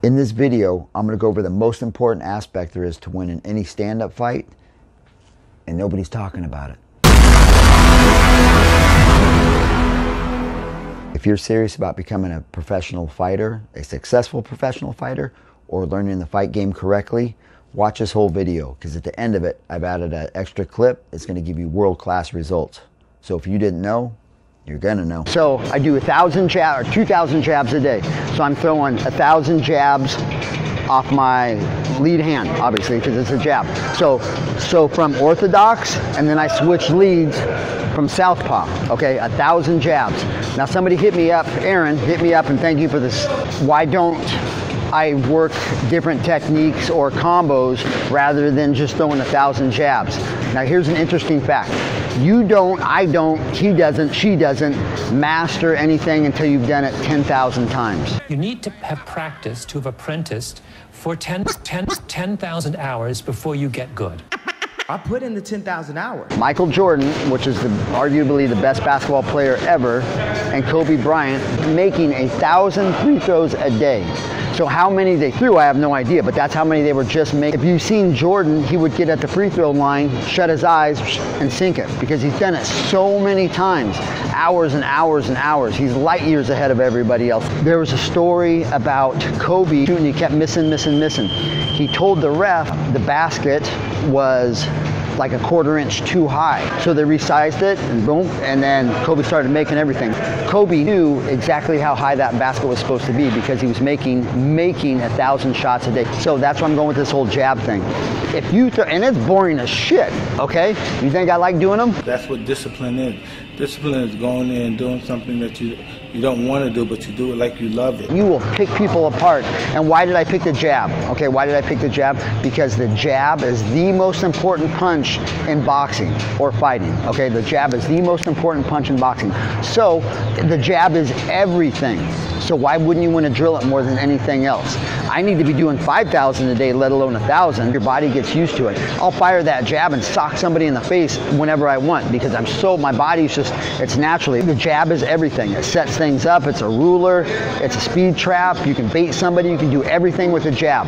In this video, I'm going to go over the most important aspect there is to winning any stand-up fight, and nobody's talking about it. If you're serious about becoming a professional fighter, a successful professional fighter, or learning the fight game correctly, watch this whole video, because at the end of it, I've added an extra clip that's going to give you world-class results. So if you didn't know, you're gonna know. So I do 1,000 jabs or 2,000 jabs a day. So I'm throwing 1,000 jabs off my lead hand, obviously, because it's a jab. So from orthodox, and then I switch leads from southpaw. Okay, 1,000 jabs. Now somebody hit me up, Aaron, hit me up and thank you for this. Why don't I work different techniques or combos rather than just throwing 1,000 jabs? Now here's an interesting fact. You don't, I don't, he doesn't, she doesn't master anything until you've done it 10,000 times. You need to have practiced to have apprenticed for 10,000 hours before you get good. I put in the 10,000 hours. Michael Jordan, which is arguably the best basketball player ever, and Kobe Bryant making 1,000 free throws a day. So how many they threw, I have no idea, but that's how many they were just making. If you've seen Jordan, he would get at the free throw line, shut his eyes, and sink it, because he's done it so many times, hours and hours and hours. He's light years ahead of everybody else. There was a story about Kobe shooting, he kept missing. He told the ref the basket was like a 1/4 inch too high. So they resized it and boom, and then Kobe started making everything. Kobe knew exactly how high that basket was supposed to be because he was making 1,000 shots a day. So that's why I'm going with this whole jab thing. If you and it's boring as shit, okay? You think I like doing them? That's what discipline is. Discipline is going in and doing something that you don't want to do, but you do it like you love it. You will pick people apart. And why did I pick the jab? Okay, why did I pick the jab? Because the jab is the most important punch in boxing or fighting. Okay, the jab is the most important punch in boxing. So the jab is everything. So why wouldn't you want to drill it more than anything else? I need to be doing 5,000 a day, let alone 1,000. Your body gets used to it. I'll fire that jab and sock somebody in the face whenever I want because my body's just, it's naturally. The jab is everything. It sets things up. It's a ruler. It's a speed trap. You can bait somebody. You can do everything with a jab.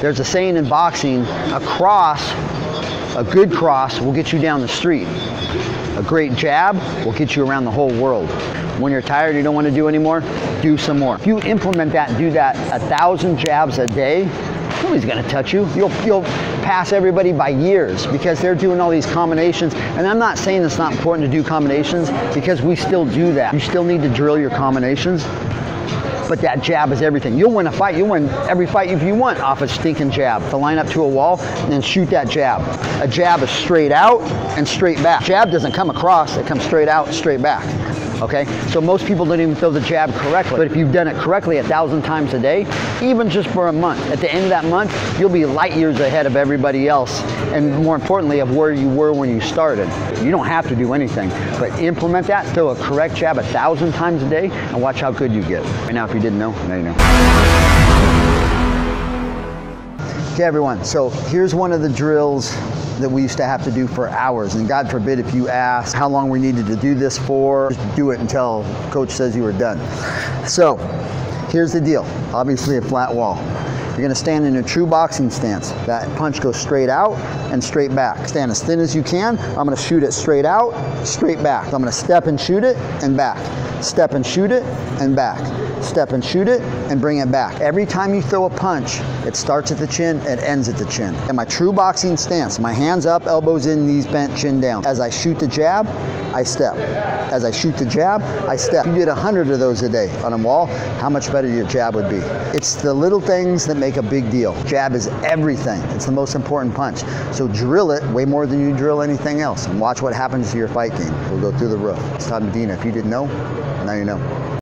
There's a saying in boxing, a good cross will get you down the street. A great jab will get you around the whole world. When you're tired, you don't want to do anymore, do some more. If you implement that and do that 1,000 jabs a day, nobody's going to touch you. You'll pass everybody by years because they're doing all these combinations. And I'm not saying it's not important to do combinations because we still do that. You still need to drill your combinations. But that jab is everything. You'll win a fight. You'll win every fight if you want off a stinking jab. To line up to a wall and then shoot that jab. A jab is straight out and straight back. Jab doesn't come across. It comes straight out, straight back. Okay? So most people don't even throw the jab correctly. But if you've done it correctly 1,000 times a day, even just for a month, at the end of that month, you'll be light years ahead of everybody else. And more importantly, of where you were when you started. You don't have to do anything, but implement that, throw a correct jab 1,000 times a day, and watch how good you get. Right now, if you didn't know, now you know. Okay, everyone, so here's one of the drills that we used to have to do for hours, and God forbid if you ask how long we needed to do this for, just do it until coach says you were done. So here's the deal, obviously a flat wall. You're going to stand in a true boxing stance. That punch goes straight out and straight back. Stand as thin as you can. I'm going to shoot it straight out, straight back. I'm going to step and shoot it and back. Step and shoot it and back. Step and shoot it and bring it back. Every time you throw a punch, it starts at the chin, it ends at the chin. In my true boxing stance, my hands up, elbows in, knees bent, chin down. As I shoot the jab, I step. As I shoot the jab, I step. If you did 100 of those a day on a wall, how much better your jab would be. It's the little things that make a big deal. Jab is everything. It's the most important punch. So drill it way more than you drill anything else and watch what happens to your fight game. We'll go through the roof. It's Todd Medina. If you didn't know, now you know.